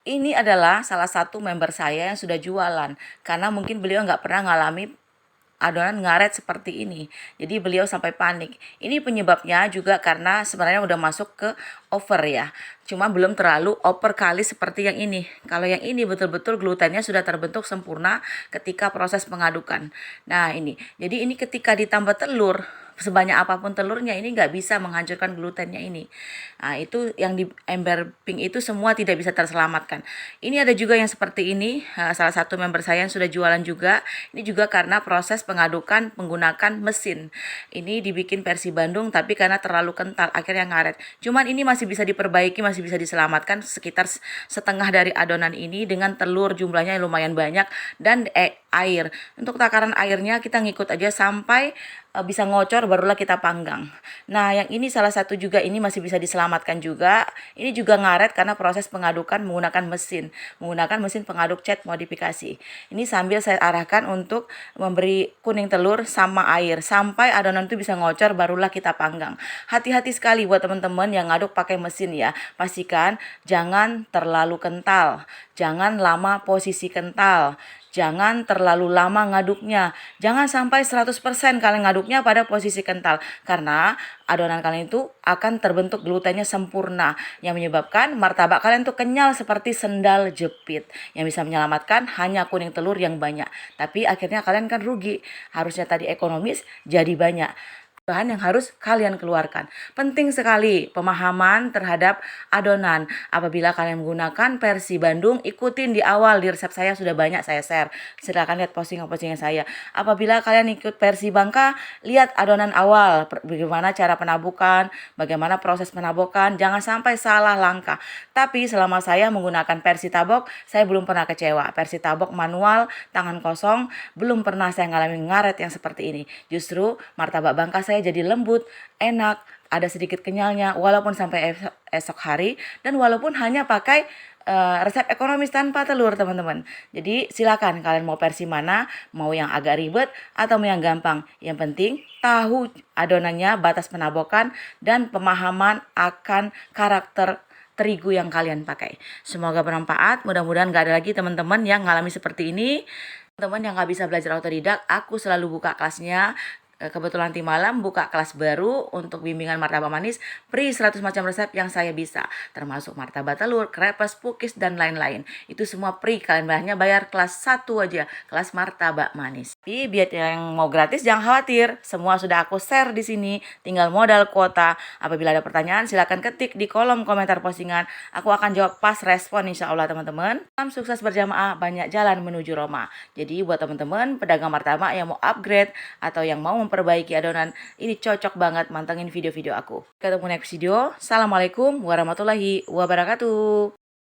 Ini adalah salah satu member saya yang sudah jualan, karena mungkin beliau nggak pernah ngalami adonan ngaret seperti ini. Jadi beliau sampai panik. Ini penyebabnya juga karena sebenarnya udah masuk ke over ya. Cuma belum terlalu over kali seperti yang ini. Kalau yang ini betul-betul glutennya sudah terbentuk sempurna ketika proses pengadukan. Nah ini, jadi ini ketika ditambah telur, sebanyak apapun telurnya ini nggak bisa menghancurkan glutennya ini. Nah itu yang di ember pink itu semua tidak bisa terselamatkan. Ini ada juga yang seperti ini, salah satu member saya yang sudah jualan juga. Ini juga karena proses pengadukan menggunakan mesin. Ini dibikin versi Bandung tapi karena terlalu kental akhirnya ngaret. Cuman ini masih bisa diperbaiki, masih bisa diselamatkan sekitar setengah dari adonan ini dengan telur jumlahnya lumayan banyak dan air. Untuk takaran airnya kita ngikut aja sampai bisa ngocor barulah kita panggang. Nah, yang ini salah satu juga ini masih bisa diselamatkan juga. Ini juga ngaret karena proses pengadukan menggunakan mesin pengaduk cat modifikasi. Ini sambil saya arahkan untuk memberi kuning telur sama air sampai adonan itu bisa ngocor barulah kita panggang. Hati-hati sekali buat teman-teman yang ngaduk pakai mesin ya. Pastikan jangan terlalu kental, jangan lama posisi kental. Jangan terlalu lama ngaduknya. Jangan sampai 100% kalian ngaduknya pada posisi kental. Karena adonan kalian itu akan terbentuk glutennya sempurna. Yang menyebabkan martabak kalian tuh kenyal seperti sendal jepit. Yang bisa menyelamatkan hanya kuning telur yang banyak. Tapi akhirnya kalian kan rugi. Harusnya tadi ekonomis jadi banyak bahan yang harus kalian keluarkan. Penting sekali pemahaman terhadap adonan. Apabila kalian menggunakan versi Bandung, ikutin di awal di resep saya sudah banyak saya share. Silakan lihat postingan-postingan saya. Apabila kalian ikut versi Bangka, lihat adonan awal, bagaimana cara penabukan, bagaimana proses penabokan, jangan sampai salah langkah. Tapi selama saya menggunakan versi tabok, saya belum pernah kecewa. Versi tabok manual, tangan kosong, belum pernah saya ngalamin ngaret yang seperti ini. Justru martabak Bangka saya jadi lembut, enak, ada sedikit kenyalnya walaupun sampai esok hari dan walaupun hanya pakai resep ekonomis tanpa telur teman-teman. Jadi silakan kalian mau versi mana, mau yang agak ribet atau mau yang gampang. Yang penting tahu adonannya, batas penabokan dan pemahaman akan karakter terigu yang kalian pakai. Semoga bermanfaat. Mudah-mudahan gak ada lagi teman-teman yang ngalami seperti ini. Teman-teman yang gak bisa belajar otodidak, aku selalu buka kelasnya. Kebetulan nanti malam buka kelas baru untuk bimbingan martabak manis free 100 macam resep yang saya bisa, termasuk martabak telur, krepes, pukis dan lain-lain. Itu semua free, kalian hanya bayar kelas 1 aja, kelas martabak manis. Tapi biar yang mau gratis jangan khawatir, semua sudah aku share di sini, tinggal modal kuota. Apabila ada pertanyaan silakan ketik di kolom komentar postingan, aku akan jawab pas respon insya Allah teman-teman. Salam sukses berjamaah, banyak jalan menuju Roma. Jadi buat teman-teman pedagang martabak yang mau upgrade atau yang mau memperbaiki adonan, ini cocok banget mantengin video-video aku. Ketemu next video. Assalamualaikum warahmatullahi wabarakatuh.